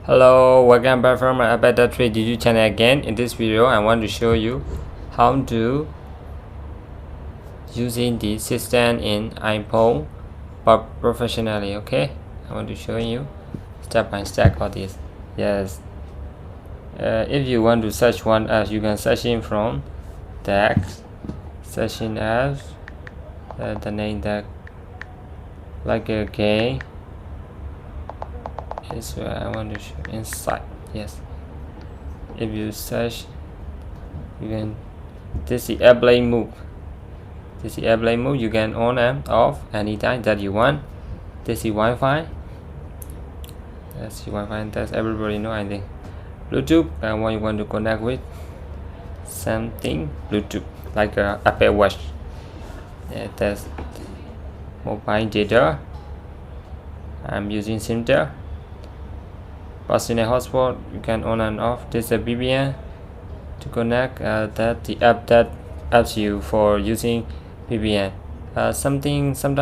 Hello, welcome back from my Better Trade YouTube channel again. In this video, I want to show you how to using the system in iPhone but professionally. Okay, I want to show you step by step all this. Yes, if you want to search one app, you can search in from text, searching apps, the name that like a game. Is where I want to show inside. Yes, if you search, you can this is airplane mode. This is airplane mode. You can on and off anytime that you want. This is Wi-Fi. That's Wi-Fi. That's everybody know. I think Bluetooth. And when you want to connect with something Bluetooth like a Apple Watch. Yeah, that's mobile data. I'm using SIM there. Personal hotspot, you can on and off. This is a VPN to connect that the app that helps you for using VPN. Sometimes some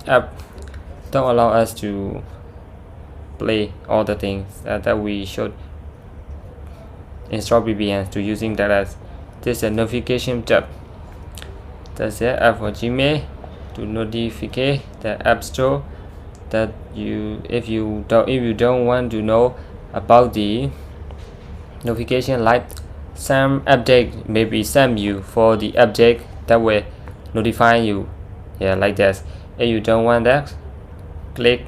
app don't allow us to play all the things that we should install VPN to using that as this is a notification tab. That's the app for Gmail to notify the App Store that if you don't want to know about the notification, like some update maybe send you for the update that will notify you, yeah, like that. If you don't want that, click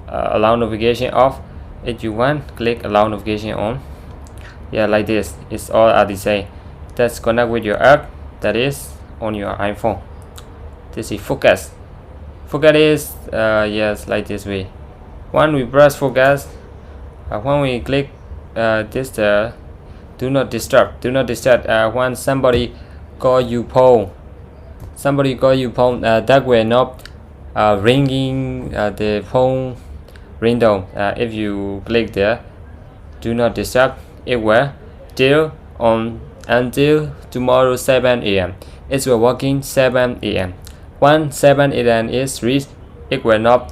allow notification off. If you want, click allow notification on. Yeah, like this. It's all are the same. That's connect with your app that is on your iPhone. This is focus. Focus is yes, like this way. When we press focus, when we click this do not disturb. When somebody call you phone, that will not ringing the phone ringtone. If you click there, do not disturb, it will till on until tomorrow 7 a.m. It will working 7 a.m. When 7 a.m. is reached, it will not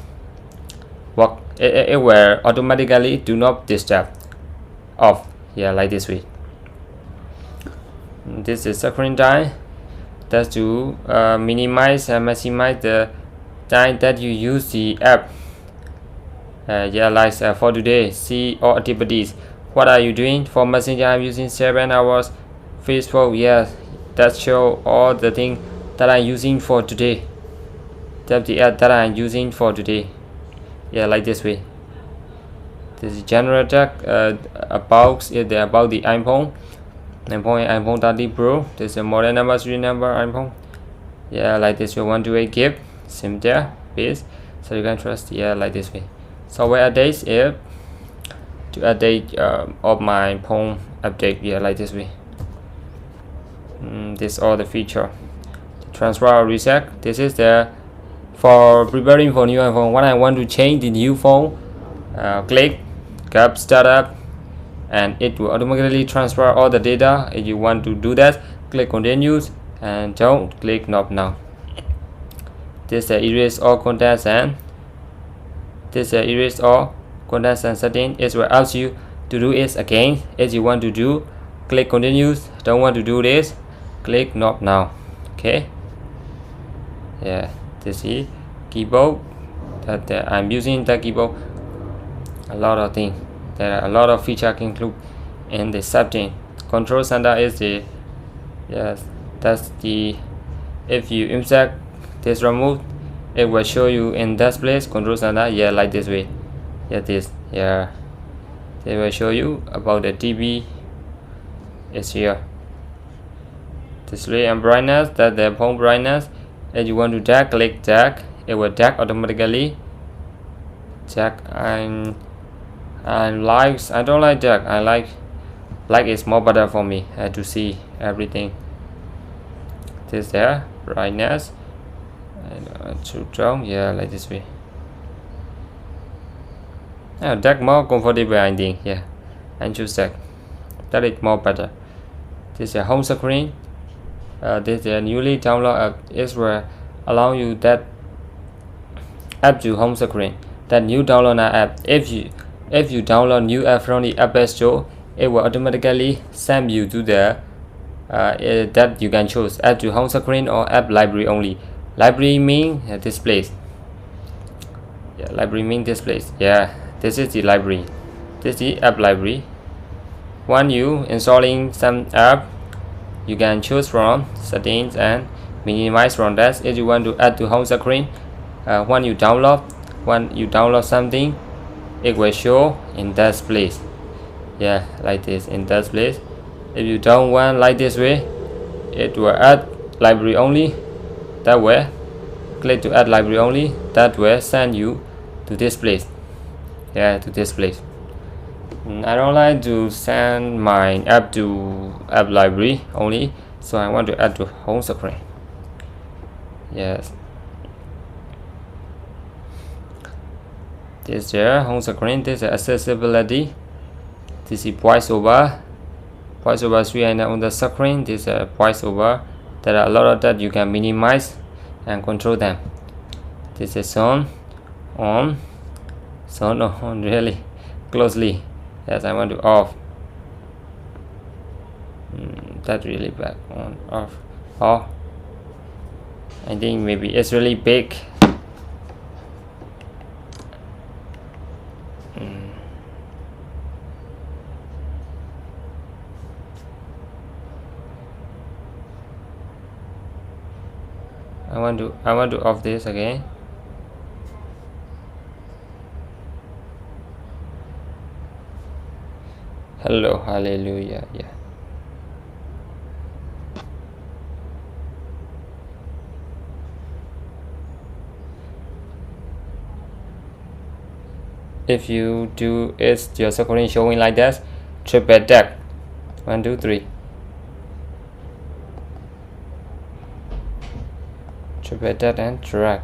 work. It will automatically do not disturb off. Yeah, like this way. This is screen time. That's to minimize and maximize the time that you use the app. Yeah, like for today, see all activities. What are you doing? For Messenger, I'm using 7 hours. Facebook, yes, that show all the things that I'm using for today. That's the app that I'm using for today. Yeah, like this way. This is general tech about the iPhone 30 Pro. This is a model number, serial number iPhone. Yeah, like this way. 128 GB SIM there, base, so you can trust. Yeah, like this way. Software updates if to update of my phone update. Yeah, like this way. This all the feature. Transfer or reset. This is the for preparing for new iPhone. When I want to change the new phone, click Gap Startup, and it will automatically transfer all the data. If you want to do that, click Continues and don't click Not Now. This erase all contents and setting. It will ask you to do it again. If you want to do, click Continues. Don't want to do this, click Not Now. Okay. Yeah, this is keyboard that I'm using the keyboard. A lot of things. There are a lot of features included in the setting. Control center is the yes. That's the if you insert this remote, it will show you in that place. Control center. Yeah, like this way. Yeah, this. Yeah, they will show you about the TV. Is here. Display and brightness. That the phone brightness. If you want to dark, click dark. It will dark automatically. Dark and likes. I don't like dark. I like it's more better for me to see everything. This there brightness and too strong. Yeah, like this way. Dark more comfortable, I think. Yeah, and choose dark. That is more better. This is a home screen. This is a newly downloaded app. It will allow you that app to home screen. that new download an app. If you download new app from the App Store, it will automatically send you to the that you can choose add to home screen or app library only. Library mean this place. Yeah, library mean this place. Yeah, this is the library. This is the app library. When you installing some app, you can choose from settings and minimize from that. If you want to add to home screen, when you download something, it will show in that place. Yeah, like this in that place. If you don't want like this way, it will add library only. That way, click to add library only. That will send you to this place. Yeah, to this place. I don't like to send my app to app library only, so I want to add to home screen. Yes, this here home screen. This is accessibility. This is voiceover. Voiceover is on the screen. This is voiceover. There are a lot of that you can minimize and control them. This is on really closely. Yes, I want to off. That's really bad. On, off. I think maybe it's really big. I want to off this again. Hello, hallelujah. Yeah. If you do is your screen showing like that, triple tap. 1, 2, 3. Triple tap and drag.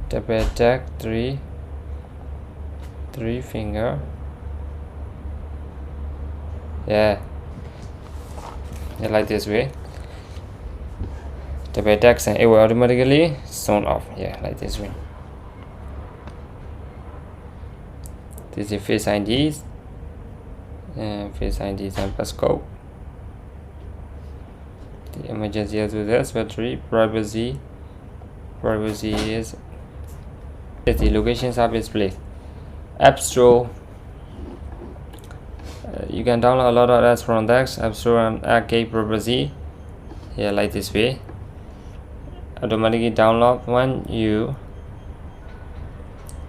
Double tap 3 finger. Yeah, like this way. Double tap and it will automatically zone off. Yeah, like this way. This is Face IDs and passcode. The emergency users battery privacy is the location service place. App Store. You can download a lot of apps from that App Store and arcade privacy. Yeah, like this way. Automatically download. When you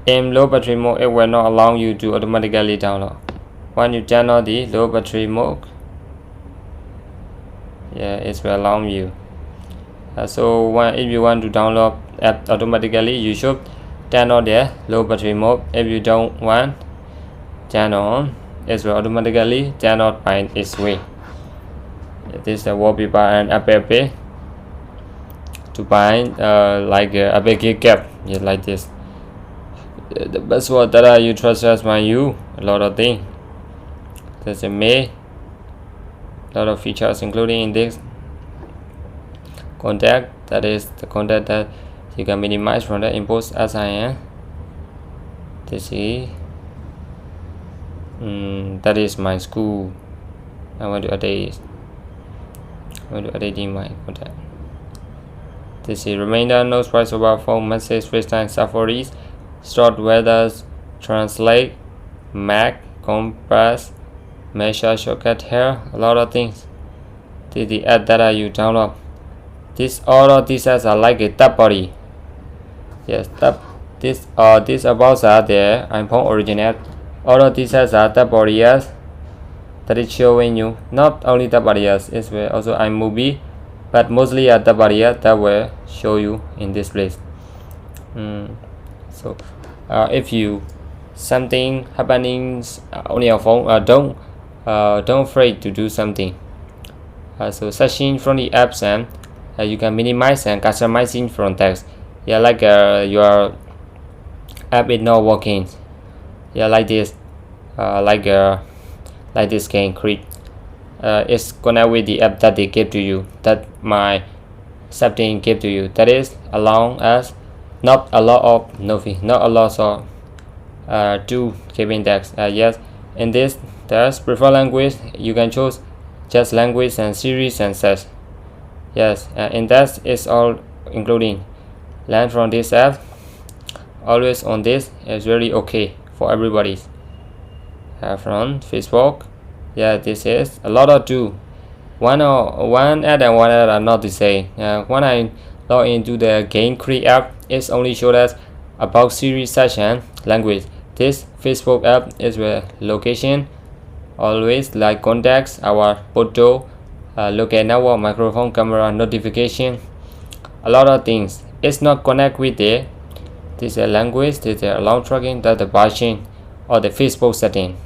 aim low battery mode, it will not allow you to automatically download. When you download the low battery mode, yeah, it will allow you. So if you want to download app automatically, you should turn on the low battery mode. If you don't want turn on, it will automatically turn on by its way. This is the wallpaper and app to bind like a big cap. Yeah, like this. The password that you trust as my you a lot of things. There's a lot of features including in this contact. That is the contact that you can minimize from the import as I am. This is that is my school. I want to update in my contact. This is reminder, notes, voiceover, phone, message, FaceTime, Safari, short weathers, translate, Mac, compass, measure, shortcut here, a lot of things. The app that you download. All of these apps are like a third party. Yes, these about are the iPhone original. All of these apps are third party apps that is showing you. Not only third party apps, it's also iMovie, but mostly third party apps that will show you in this place. So if you something happening on your phone, don't afraid to do something. So searching from the apps and you can minimize and customizing from text. Yeah, like your app is not working. Yeah, like this. Like this can create. It's connect with the app that they give to you. That my setting give to you. That is along as not a lot of not a lot of to keep index. Yes, in this there's prefer language. You can choose just language and series and such. Yes, in that is all including. Learn from this app. Always on this is really okay for everybody. From Facebook. Yeah, this is a lot of two. One ad and one ad are not the same. When I log into the game create app, it's only showed us about series session language. This Facebook app is where location, always like contacts, our photo, look at our microphone, camera, notification, a lot of things. It's not connect with the this language. This is allow tracking that the version or the Facebook setting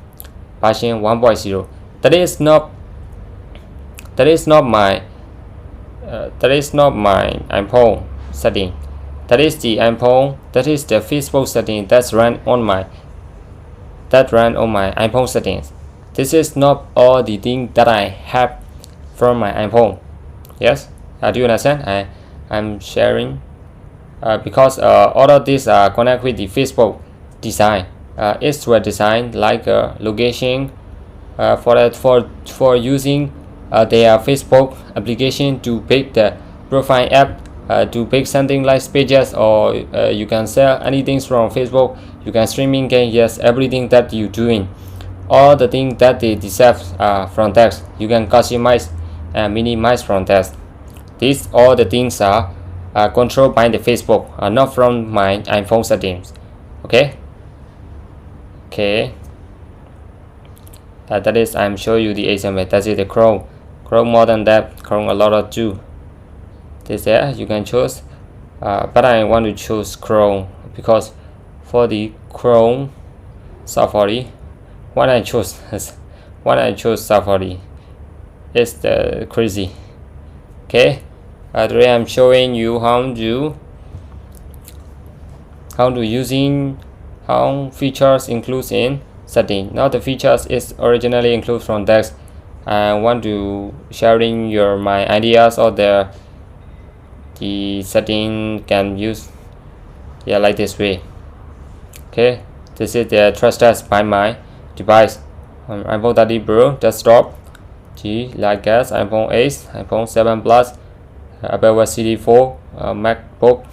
version 1.0. That is not my iPhone setting. That is the iPhone. That is the Facebook setting that's run on my iPhone settings. This is not all the thing that I have from my iPhone. Yes, do you understand? I'm sharing because all of these connect with the Facebook design. It's well designed like location for using their Facebook application to pick the profile app, to pick something like pages, or you can sell anything from Facebook. You can streaming game, yes, everything that you doing, all the things that they deserve from text, you can customize and minimize from text. These all the things are controlled by the Facebook, not from my iPhone settings. Okay. That is I'm showing you the example. That is the Chrome more than that. Chrome a lot of too. This there you can choose, but I want to choose Chrome because for the Chrome Safari, when I choose Safari, it's the crazy. Okay, today I'm showing you how features includes in setting. Now the features is originally included from text. I want to sharing my ideas or the setting can use like this way. Okay, this is the trust test by my device. iPhone 30 Pro desktop, like as iPhone 8, iPhone 7 Plus, Apple Watch Series 4, MacBook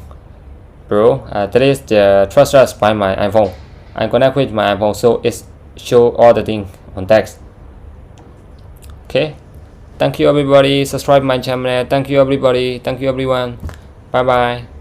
Pro. That is the trust test by my iPhone. I connect with my iPhone, so it show all the things on text. Okay, thank you everybody. Subscribe my channel. Thank you everybody. Thank you everyone. Bye bye.